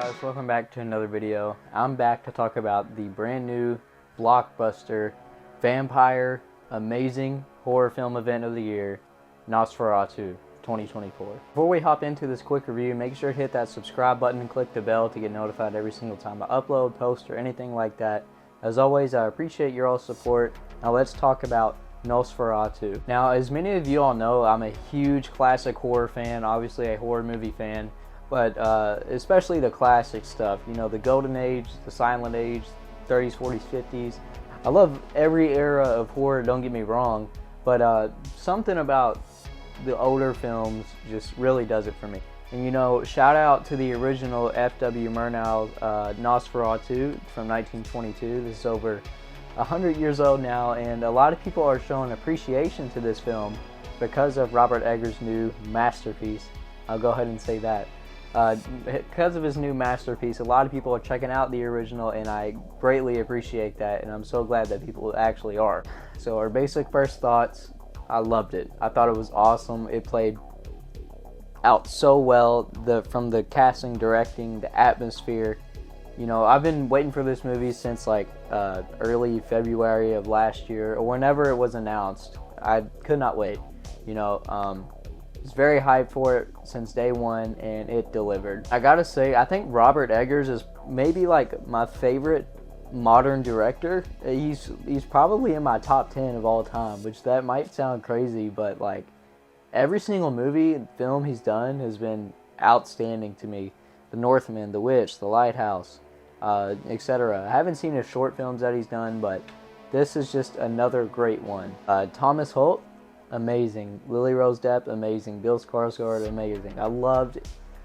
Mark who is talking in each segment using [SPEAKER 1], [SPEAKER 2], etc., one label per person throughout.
[SPEAKER 1] guys, welcome back to another video. I'm back to talk about the brand new blockbuster vampire amazing horror film event of the year, Nosferatu 2024. Before we hop into this quick review, make sure to hit that subscribe button and click the bell to get notified every single time I upload, post, or anything like that. As always, I appreciate your all support. Now let's talk about Nosferatu. Now, as many of you all know, I'm a huge classic horror fan, obviously a horror movie fan. But especially the classic stuff, you know, the golden age, the silent age, 30s, 40s, 50s. I love every era of horror, don't get me wrong, but something about the older films just really does it for me. And you know, shout out to the original F.W. Murnau's Nosferatu from 1922. This is over 100 years old now, and a lot of people are showing appreciation to this film because of Robert Eggers' new masterpiece. I'll go ahead and say that. Because of his new masterpiece, a lot of people are checking out the original, and I greatly appreciate that, and I'm so glad that people actually are. So our basic first thoughts, I loved it. I thought it was awesome. It played out so well, from the casting, directing, the atmosphere. You know, I've been waiting for this movie since like early February of last year, or whenever it was announced. I could not wait. You know, was very hyped for it since day one, and it delivered. I gotta say, I think Robert Eggers is maybe like my favorite modern director. He's probably in my top 10 of all time, which that might sound crazy, but like every single movie and film he's done has been outstanding to me. The Northman, The Witch, The Lighthouse, etc. I haven't seen his short films that he's done, but this is just another great one. Thomas Holt, amazing. Lily Rose Depp, amazing. Bill Skarsgård, amazing. I loved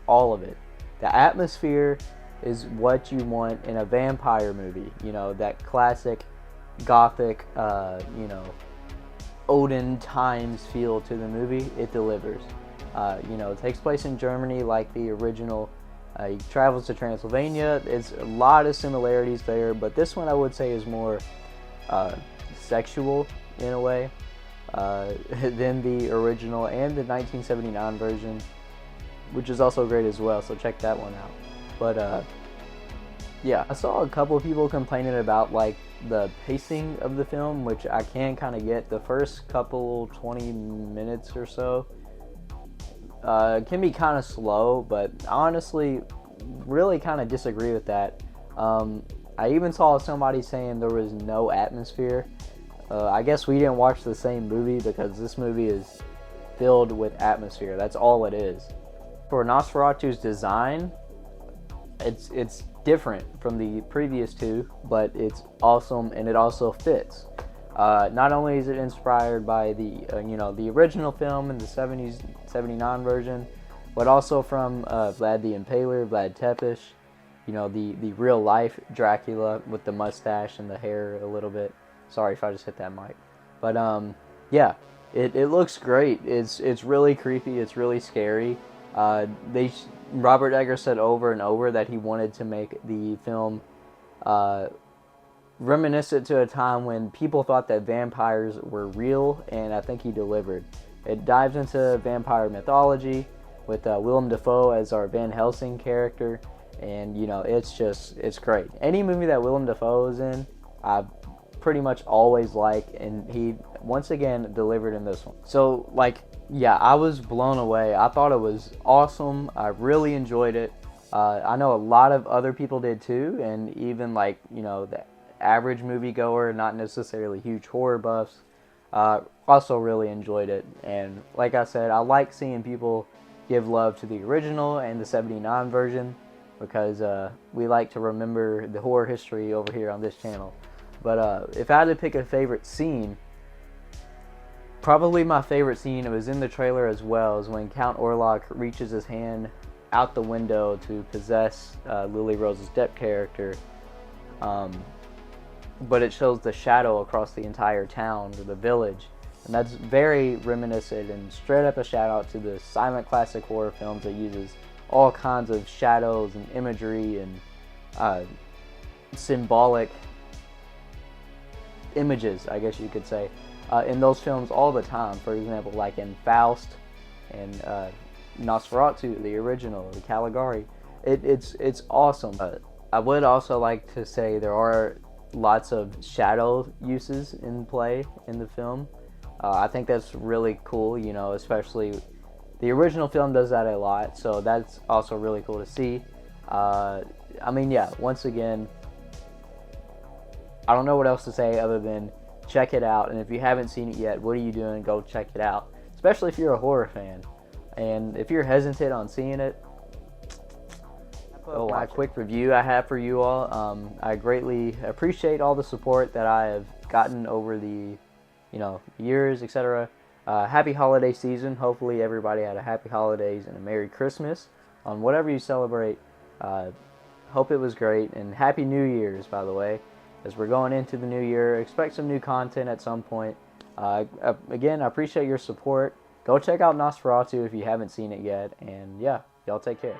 [SPEAKER 1] all of it. The atmosphere is what you want in a vampire movie. You know, that classic gothic, you know, olden times feel to the movie. It delivers. You know, it takes place in Germany like the original. He travels to Transylvania. There's a lot of similarities there, but this one I would say is more sexual in a way than the original and the 1979 version, which is also great as well, so check that one out. But yeah, I saw a couple of people complaining about like the pacing of the film, which I can kind of get. The first couple 20 minutes or so can be kind of slow, but honestly really kind of disagree with that. I even saw somebody saying there was no atmosphere. I guess we didn't watch the same movie, because this movie is filled with atmosphere. That's all it is. For Nosferatu's design, it's different from the previous two, but it's awesome, and it also fits. Not only is it inspired by the you know, the original film in the 70s, 79 version, but also from Vlad the Impaler, Vlad Tepes. You know, the real life Dracula with the mustache and the hair a little bit. Sorry if I just hit that mic. But yeah, it looks great. It's really creepy. It's really scary. Robert Eggers said over and over that he wanted to make the film reminiscent to a time when people thought that vampires were real, and I think he delivered. It dives into vampire mythology with Willem Dafoe as our Van Helsing character, and you know, it's great. Any movie that Willem Dafoe is in, I pretty much always like, and he once again delivered in this one. So like, yeah, I was blown away. I thought it was awesome. I really enjoyed it. I know a lot of other people did too, and even like, you know, the average moviegoer, not necessarily huge horror buffs, also really enjoyed it. And like I said, I like seeing people give love to the original and the 79 version, because we like to remember the horror history over here on this channel. But if I had to pick a favorite scene, probably my favorite scene, it was in the trailer as well, is when Count Orlok reaches his hand out the window to possess Lily Rose's Depp character. But it shows the shadow across the entire town, or the village. And that's very reminiscent and straight up a shout out to the silent classic horror films that uses all kinds of shadows and imagery and symbolic images, I guess you could say, in those films all the time. For example, like in Faust and Nosferatu, the original, the Caligari. It's awesome. I would also like to say there are lots of shadow uses in play in the film. I think that's really cool, you know, especially the original film does that a lot, so that's also really cool to see. I mean, yeah, once again, I don't know what else to say other than check it out. And if you haven't seen it yet, what are you doing? Go check it out, especially if you're a horror fan. And if you're hesitant on seeing it, my quick review I have for you all. I greatly appreciate all the support that I have gotten over the, years, etc. Happy holiday season. Hopefully everybody had a happy holidays and a Merry Christmas on whatever you celebrate. Hope it was great, and Happy New Year's, by the way, as we're going into the new year. Expect some new content at some point. Again, I appreciate your support. Go check out Nosferatu if you haven't seen it yet, and yeah, y'all take care.